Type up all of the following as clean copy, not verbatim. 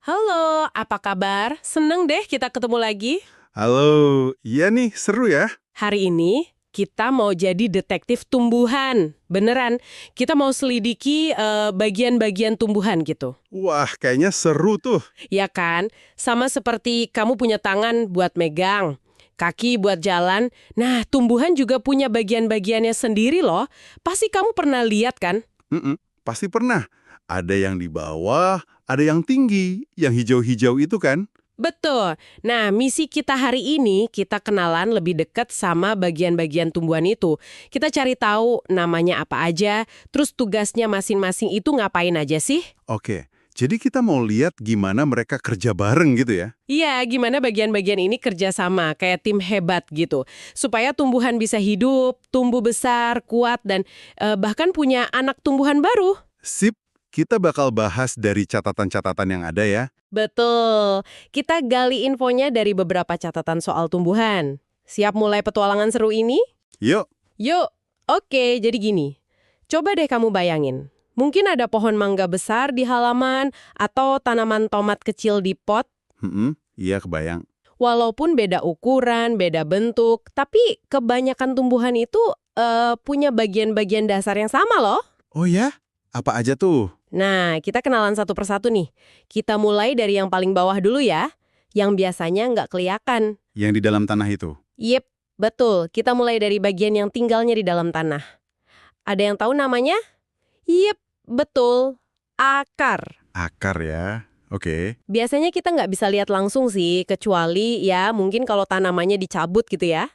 Halo, apa kabar? Seneng deh kita ketemu lagi. Halo, iya nih, seru ya. Hari ini kita mau jadi detektif tumbuhan. Beneran, kita mau selidiki bagian-bagian tumbuhan gitu. Wah, kayaknya seru tuh. Ya kan? Sama seperti kamu punya tangan buat megang, kaki buat jalan. Nah, tumbuhan juga punya bagian-bagiannya sendiri loh. Pasti kamu pernah lihat kan? Pasti pernah. Ada yang di bawah, ada yang tinggi, yang hijau-hijau itu kan? Betul. Nah, misi kita hari ini, kita kenalan lebih dekat sama bagian-bagian tumbuhan itu. Kita cari tahu namanya apa aja, terus tugasnya masing-masing itu ngapain aja sih? Oke, jadi kita mau lihat gimana mereka kerja bareng gitu ya. Iya, gimana bagian-bagian ini kerja sama, kayak tim hebat gitu. Supaya tumbuhan bisa hidup, tumbuh besar, kuat, dan bahkan punya anak tumbuhan baru. Sip, kita bakal bahas dari catatan-catatan yang ada ya. Betul. Kita gali infonya dari beberapa catatan soal tumbuhan. Siap mulai petualangan seru ini? Yuk, Yuk, oke, jadi gini. Coba deh kamu bayangin. Mungkin ada pohon mangga besar di halaman atau tanaman tomat kecil di pot. iya kebayang. Walaupun beda ukuran, beda bentuk, tapi kebanyakan tumbuhan itu punya bagian-bagian dasar yang sama loh. Oh ya? Apa aja tuh? Nah, kita kenalan satu persatu nih. Kita mulai dari yang paling bawah dulu ya, yang biasanya nggak kelihatan. Yang di dalam tanah itu. Yep, betul. Kita mulai dari bagian yang tinggalnya di dalam tanah. Ada yang tahu namanya? Yep, betul. Akar. Akar ya. Oke. Biasanya kita nggak bisa lihat langsung sih, kecuali ya mungkin kalau tanamannya dicabut gitu ya.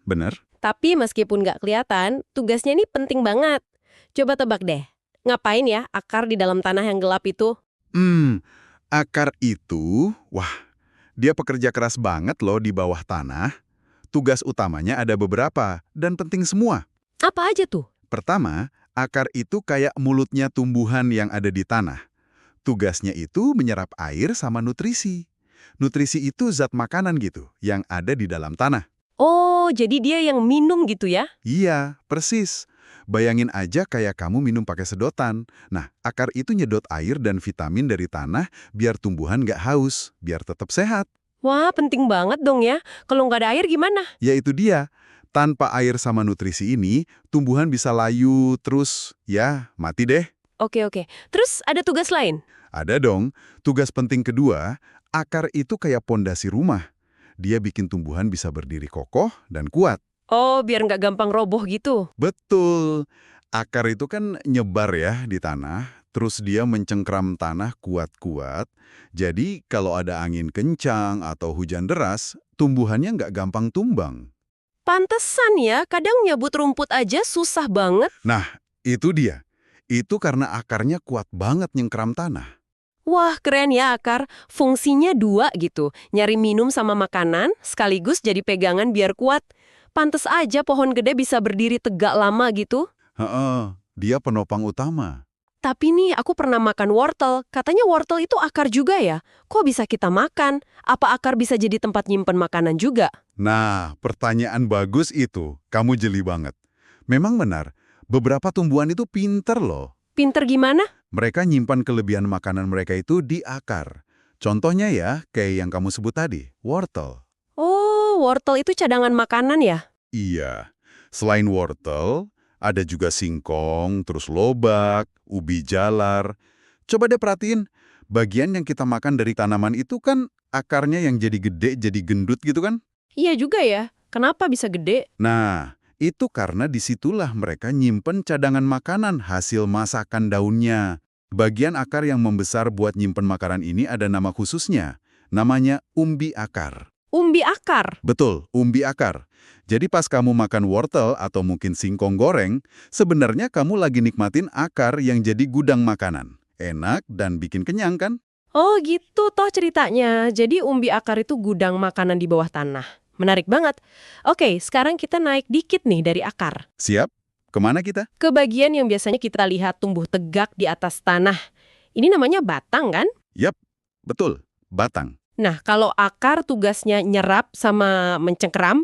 Bener. Tapi meskipun nggak kelihatan, tugasnya ini penting banget. Coba tebak deh, ngapain ya akar di dalam tanah yang gelap itu? Akar itu, wah, dia pekerja keras banget loh di bawah tanah. Tugas utamanya ada beberapa, dan penting semua. Apa aja tuh? Pertama, akar itu kayak mulutnya tumbuhan yang ada di tanah. Tugasnya itu menyerap air sama nutrisi. Nutrisi itu zat makanan gitu, yang ada di dalam tanah. Oh, jadi dia yang minum gitu ya? Iya, persis. Bayangin aja kayak kamu minum pakai sedotan. Nah, akar itu nyedot air dan vitamin dari tanah biar tumbuhan nggak haus, biar tetap sehat. Wah, penting banget dong ya. Kalau nggak ada air gimana? Yaitu dia, tanpa air sama nutrisi ini, tumbuhan bisa layu, terus ya mati deh. Oke. Terus ada tugas lain? Ada dong, tugas penting kedua, akar itu kayak pondasi rumah. Dia bikin tumbuhan bisa berdiri kokoh dan kuat. Oh, biar nggak gampang roboh gitu. Betul, akar itu kan nyebar ya di tanah, terus dia mencengkram tanah kuat-kuat. Jadi kalau ada angin kencang atau hujan deras, tumbuhannya nggak gampang tumbang. Pantesan ya, kadang nyabut rumput aja susah banget. Nah, itu dia. Itu karena akarnya kuat banget nyengkram tanah. Wah, keren ya akar. Fungsinya dua gitu. Nyari minum sama makanan, sekaligus jadi pegangan biar kuat. Pantes aja pohon gede bisa berdiri tegak lama gitu. Heeh, dia penopang utama. Tapi nih, aku pernah makan wortel. Katanya wortel itu akar juga ya? Kok bisa kita makan? Apa akar bisa jadi tempat nyimpen makanan juga? Nah, pertanyaan bagus itu. Kamu jeli banget. Memang benar, beberapa tumbuhan itu pinter loh. Pinter gimana? Mereka nyimpan kelebihan makanan mereka itu di akar. Contohnya ya, kayak yang kamu sebut tadi, wortel. Oh, wortel itu cadangan makanan ya? Iya, selain wortel, ada juga singkong, terus lobak, ubi jalar. Coba deh perhatiin, bagian yang kita makan dari tanaman itu kan akarnya yang jadi gede, jadi gendut gitu kan? Iya juga ya. Kenapa bisa gede? Nah, itu karena disitulah mereka nyimpen cadangan makanan hasil masakan daunnya. Bagian akar yang membesar buat nyimpen makanan ini ada nama khususnya. Namanya umbi akar. Umbi akar. Betul, umbi akar. Jadi pas kamu makan wortel atau mungkin singkong goreng, sebenarnya kamu lagi nikmatin akar yang jadi gudang makanan. Enak dan bikin kenyang kan? Oh gitu toh ceritanya. Jadi umbi akar itu gudang makanan di bawah tanah. Menarik banget. Oke, sekarang kita naik dikit nih dari akar. Siap? Kemana kita? Ke bagian yang biasanya kita lihat tumbuh tegak di atas tanah. Ini namanya batang kan? Yap, betul, batang. Nah, kalau akar tugasnya nyerap sama mencengkeram,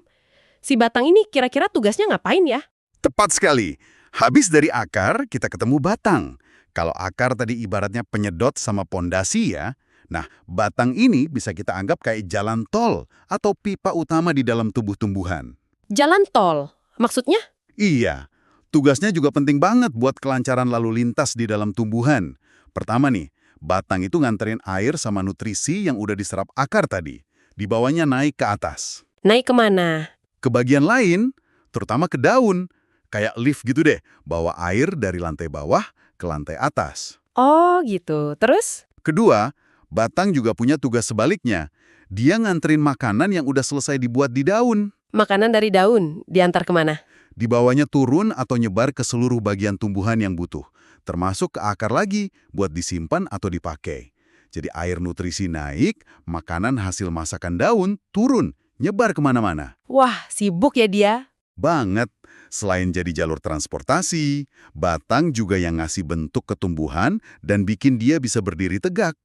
si batang ini kira-kira tugasnya ngapain ya? Tepat sekali. Habis dari akar, kita ketemu batang. Kalau akar tadi ibaratnya penyedot sama pondasi ya. Nah, batang ini bisa kita anggap kayak jalan tol atau pipa utama di dalam tubuh tumbuhan. Jalan tol, maksudnya? Iya, tugasnya juga penting banget buat kelancaran lalu lintas di dalam tumbuhan. Pertama nih, batang itu nganterin air sama nutrisi yang udah diserap akar tadi. Dibawanya naik ke atas. Naik kemana? Ke bagian lain, terutama ke daun. Kayak lift gitu deh, bawa air dari lantai bawah ke lantai atas. Oh gitu, terus? Kedua, batang juga punya tugas sebaliknya. Dia nganterin makanan yang udah selesai dibuat di daun. Makanan dari daun, diantar kemana? Dibawanya turun atau nyebar ke seluruh bagian tumbuhan yang butuh. Termasuk ke akar lagi, buat disimpan atau dipakai. Jadi air nutrisi naik, makanan hasil masakan daun turun, nyebar kemana-mana. Wah, sibuk ya dia. Banget. Selain jadi jalur transportasi, batang juga yang ngasih bentuk ke tumbuhan dan bikin dia bisa berdiri tegak.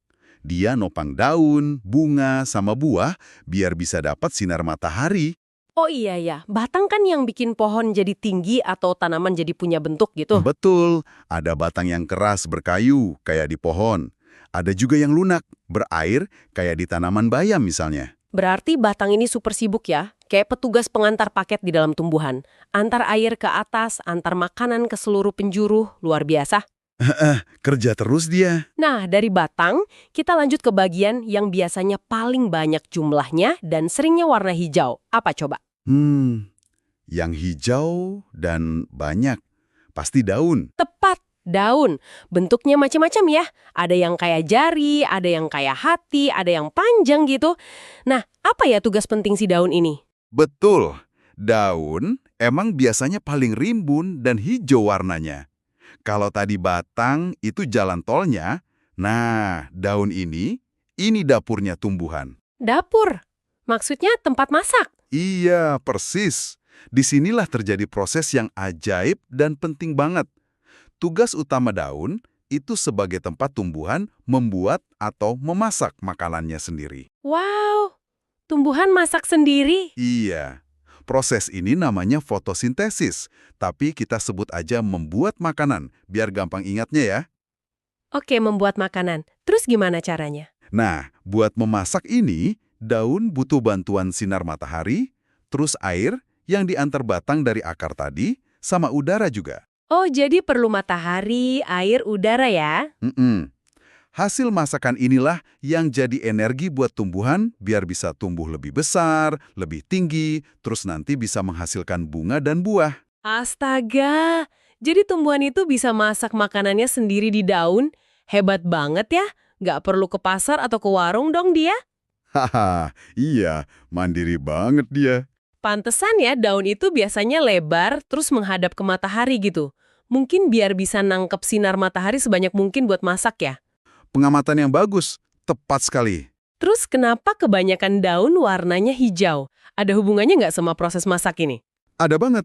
Dia nopang daun, bunga, sama buah biar bisa dapat sinar matahari. Oh iya ya, batang kan yang bikin pohon jadi tinggi atau tanaman jadi punya bentuk gitu. Betul, ada batang yang keras berkayu, kayak di pohon. Ada juga yang lunak, berair, kayak di tanaman bayam misalnya. Berarti batang ini super sibuk ya, kayak petugas pengantar paket di dalam tumbuhan. Antar air ke atas, antar makanan ke seluruh penjuru, luar biasa. Kerja terus dia. Nah, dari batang, kita lanjut ke bagian yang biasanya paling banyak jumlahnya dan seringnya warna hijau. Apa coba? Yang hijau dan banyak. Pasti daun. Tepat, daun. Bentuknya macam-macam ya. Ada yang kayak jari, ada yang kayak hati, ada yang panjang gitu. Nah, apa ya tugas penting si daun ini? Betul, daun emang biasanya paling rimbun dan hijau warnanya. Kalau tadi batang itu jalan tolnya, nah daun ini dapurnya tumbuhan. Dapur. Maksudnya tempat masak. Iya, persis. Disinilah terjadi proses yang ajaib dan penting banget. Tugas utama daun itu sebagai tempat tumbuhan membuat atau memasak makanannya sendiri. Wow, tumbuhan masak sendiri. Iya, proses ini namanya fotosintesis, tapi kita sebut aja membuat makanan, biar gampang ingatnya ya. Oke, membuat makanan. Terus gimana caranya? Nah, buat memasak ini, daun butuh bantuan sinar matahari, terus air yang diantar batang dari akar tadi, sama udara juga. Oh, jadi perlu matahari, air, udara ya? Hasil masakan inilah yang jadi energi buat tumbuhan biar bisa tumbuh lebih besar, lebih tinggi, terus nanti bisa menghasilkan bunga dan buah. Astaga, jadi tumbuhan itu bisa masak makanannya sendiri di daun? Hebat banget ya, nggak perlu ke pasar atau ke warung dong dia? Haha, iya, mandiri banget dia. Pantesan ya daun itu biasanya lebar terus menghadap ke matahari gitu. Mungkin biar bisa nangkep sinar matahari sebanyak mungkin buat masak ya. Pengamatan yang bagus, tepat sekali. Terus kenapa kebanyakan daun warnanya hijau? Ada hubungannya nggak sama proses masak ini? Ada banget.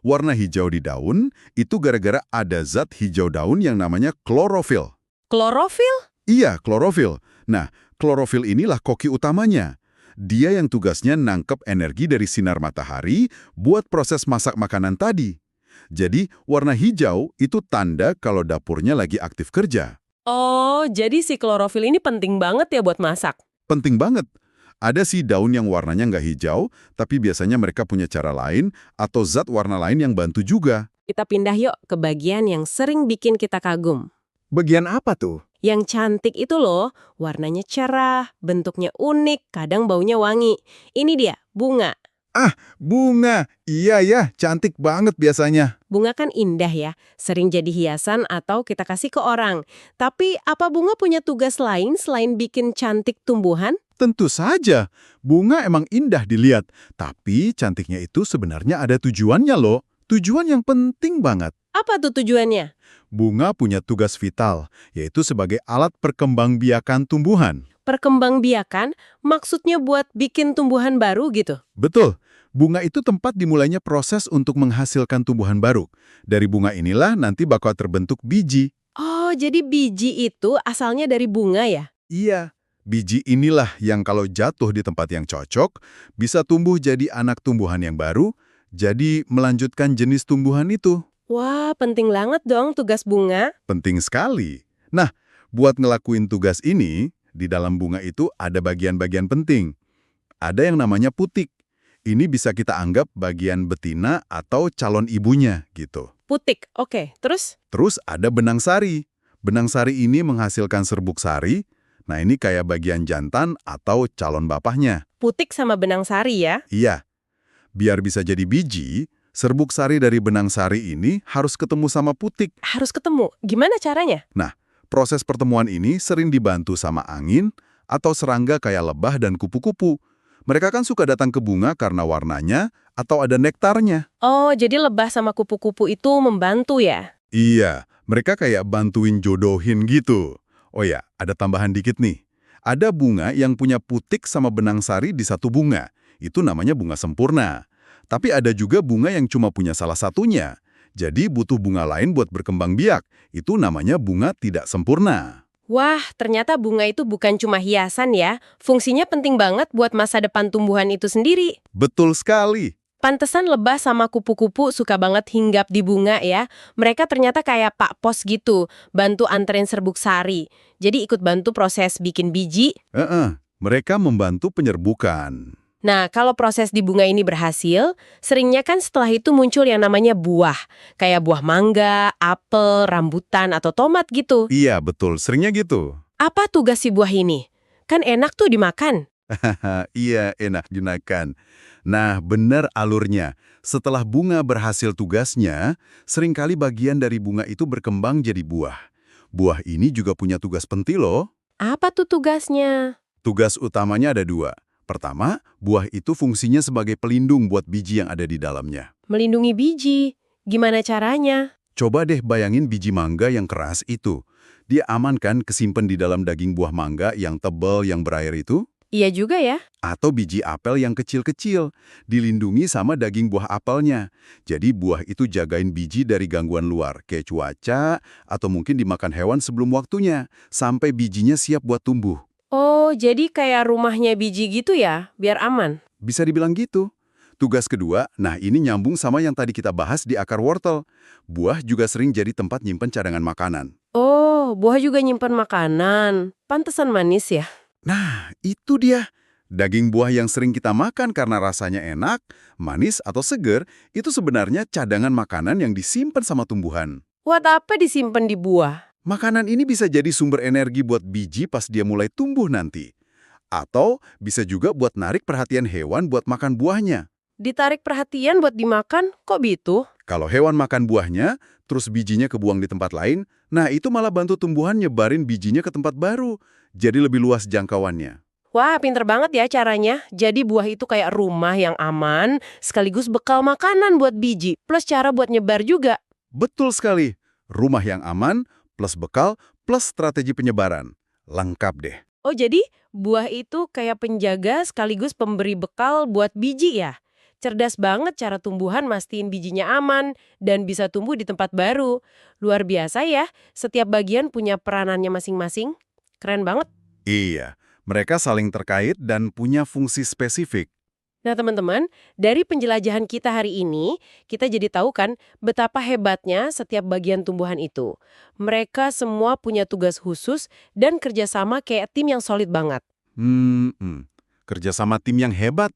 Warna hijau di daun itu gara-gara ada zat hijau daun yang namanya klorofil. Klorofil? Iya, klorofil. Nah, klorofil inilah koki utamanya. Dia yang tugasnya nangkep energi dari sinar matahari buat proses masak makanan tadi. Jadi, warna hijau itu tanda kalau dapurnya lagi aktif kerja. Oh, jadi si klorofil ini penting banget ya buat masak? Penting banget. Ada sih daun yang warnanya nggak hijau, tapi biasanya mereka punya cara lain atau zat warna lain yang bantu juga. Kita pindah yuk ke bagian yang sering bikin kita kagum. Bagian apa tuh? Yang cantik itu loh, warnanya cerah, bentuknya unik, kadang baunya wangi. Ini dia, bunga. Ah, bunga. Iya ya, cantik banget biasanya. Bunga kan indah ya, sering jadi hiasan atau kita kasih ke orang. Tapi apa bunga punya tugas lain selain bikin cantik tumbuhan? Tentu saja, bunga emang indah dilihat. Tapi cantiknya itu sebenarnya ada tujuannya loh. Tujuan yang penting banget. Apa tuh tujuannya? Bunga punya tugas vital, yaitu sebagai alat perkembangbiakan tumbuhan. Perkembangbiakan maksudnya buat bikin tumbuhan baru gitu? Betul, bunga itu tempat dimulainya proses untuk menghasilkan tumbuhan baru. Dari bunga inilah nanti bakal terbentuk biji. Oh, jadi biji itu asalnya dari bunga ya? Iya, biji inilah yang kalau jatuh di tempat yang cocok, bisa tumbuh jadi anak tumbuhan yang baru, jadi melanjutkan jenis tumbuhan itu. Wah, penting banget dong tugas bunga. Penting sekali. Nah, buat ngelakuin tugas ini, di dalam bunga itu ada bagian-bagian penting. Ada yang namanya putik. Ini bisa kita anggap bagian betina atau calon ibunya gitu. Putik, oke. Terus? Terus ada benang sari. Benang sari ini menghasilkan serbuk sari. Nah ini kayak bagian jantan atau calon bapaknya. Putik sama benang sari ya? Iya, biar bisa jadi biji, serbuk sari dari benang sari ini harus ketemu sama putik. Harus ketemu. Gimana caranya? Nah, proses pertemuan ini sering dibantu sama angin atau serangga kayak lebah dan kupu-kupu. Mereka kan suka datang ke bunga karena warnanya atau ada nektarnya. Oh, jadi lebah sama kupu-kupu itu membantu ya? Iya, mereka kayak bantuin jodohin gitu. Oh ya, ada tambahan dikit nih. Ada bunga yang punya putik sama benang sari di satu bunga. Itu namanya bunga sempurna. Tapi ada juga bunga yang cuma punya salah satunya. Jadi butuh bunga lain buat berkembang biak. Itu namanya bunga tidak sempurna. Wah, ternyata bunga itu bukan cuma hiasan ya. Fungsinya penting banget buat masa depan tumbuhan itu sendiri. Betul sekali. Pantesan lebah sama kupu-kupu suka banget hinggap di bunga ya. Mereka ternyata kayak Pak Pos gitu, bantu anterin serbuk sari. Jadi ikut bantu proses bikin biji. Mereka membantu penyerbukan. Nah, kalau proses di bunga ini berhasil, seringnya kan setelah itu muncul yang namanya buah. Kayak buah mangga, apel, rambutan, atau tomat gitu. Iya, betul. Seringnya gitu. Apa tugas si buah ini? Kan enak tuh dimakan. Iya, enak gunakan. Nah, benar alurnya. Setelah bunga berhasil tugasnya, seringkali bagian dari bunga itu berkembang jadi buah. Buah ini juga punya tugas penting loh. Apa tuh tugasnya? Tugas utamanya ada dua. Pertama, buah itu fungsinya sebagai pelindung buat biji yang ada di dalamnya. Melindungi biji. Gimana caranya? Coba deh bayangin biji mangga yang keras itu. Dia aman kan kesimpan di dalam daging buah mangga yang tebal, yang berair itu? Iya juga ya. Atau biji apel yang kecil-kecil, dilindungi sama daging buah apelnya. Jadi buah itu jagain biji dari gangguan luar, kayak cuaca, atau mungkin dimakan hewan sebelum waktunya, sampai bijinya siap buat tumbuh. Oh, jadi kayak rumahnya biji gitu ya, biar aman. Bisa dibilang gitu. Tugas kedua, nah ini nyambung sama yang tadi kita bahas di akar wortel. Buah juga sering jadi tempat nyimpen cadangan makanan. Oh, buah juga nyimpan makanan. Pantesan manis ya. Nah, itu dia. Daging buah yang sering kita makan karena rasanya enak, manis, atau seger, itu sebenarnya cadangan makanan yang disimpan sama tumbuhan. Buat apa disimpan di buah? Makanan ini bisa jadi sumber energi buat biji pas dia mulai tumbuh nanti. Atau bisa juga buat narik perhatian hewan buat makan buahnya. Ditarik perhatian buat dimakan, kok gitu? Kalau hewan makan buahnya, terus bijinya kebuang di tempat lain, nah itu malah bantu tumbuhan nyebarin bijinya ke tempat baru. Jadi lebih luas jangkauannya. Wah, pinter banget ya caranya. Jadi buah itu kayak rumah yang aman, sekaligus bekal makanan buat biji, plus cara buat nyebar juga. Betul sekali. Rumah yang aman, plus bekal, plus strategi penyebaran. Lengkap deh. Oh, jadi buah itu kayak penjaga sekaligus pemberi bekal buat biji ya? Cerdas banget cara tumbuhan mastiin bijinya aman dan bisa tumbuh di tempat baru. Luar biasa ya, setiap bagian punya peranannya masing-masing. Keren banget. Iya, mereka saling terkait dan punya fungsi spesifik. Nah teman-teman, dari penjelajahan kita hari ini, kita jadi tahu kan betapa hebatnya setiap bagian tumbuhan itu. Mereka semua punya tugas khusus dan kerjasama kayak tim yang solid banget. Kerjasama tim yang hebat.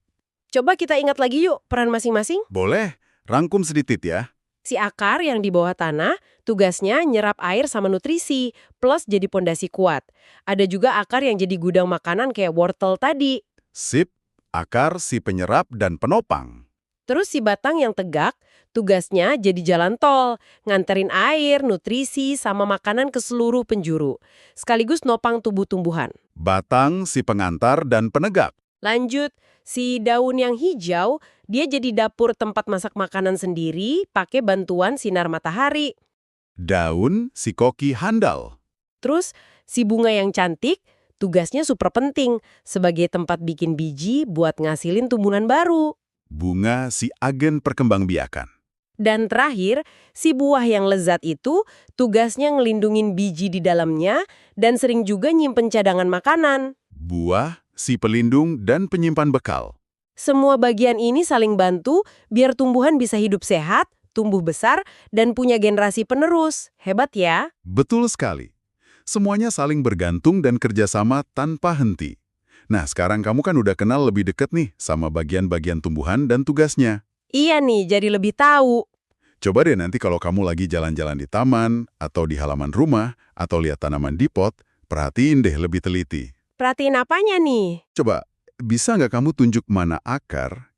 Coba kita ingat lagi yuk peran masing-masing. Boleh, rangkum sedikit ya. Si akar yang di bawah tanah, tugasnya nyerap air sama nutrisi, plus jadi pondasi kuat. Ada juga akar yang jadi gudang makanan kayak wortel tadi. Sip, akar, si penyerap, dan penopang. Terus si batang yang tegak, tugasnya jadi jalan tol, nganterin air, nutrisi, sama makanan ke seluruh penjuru. Sekaligus nopang tubuh tumbuhan. Batang, si pengantar, dan penegak. Lanjut, si daun yang hijau, dia jadi dapur tempat masak makanan sendiri pakai bantuan sinar matahari. Daun, si koki handal. Terus, si bunga yang cantik, tugasnya super penting sebagai tempat bikin biji buat ngasilin tumbuhan baru. Bunga, si agen perkembangbiakan. Dan terakhir, si buah yang lezat itu tugasnya ngelindungin biji di dalamnya dan sering juga nyimpen cadangan makanan. Buah, si pelindung dan penyimpan bekal. Semua bagian ini saling bantu biar tumbuhan bisa hidup sehat, tumbuh besar, dan punya generasi penerus. Hebat ya? Betul sekali. Semuanya saling bergantung dan kerjasama tanpa henti. Nah, sekarang kamu kan udah kenal lebih dekat nih sama bagian-bagian tumbuhan dan tugasnya. Iya nih, jadi lebih tahu. Coba deh nanti kalau kamu lagi jalan-jalan di taman, atau di halaman rumah, atau lihat tanaman di pot, perhatiin deh lebih teliti. Perhatiin apanya nih? Coba, bisa nggak kamu tunjuk mana akar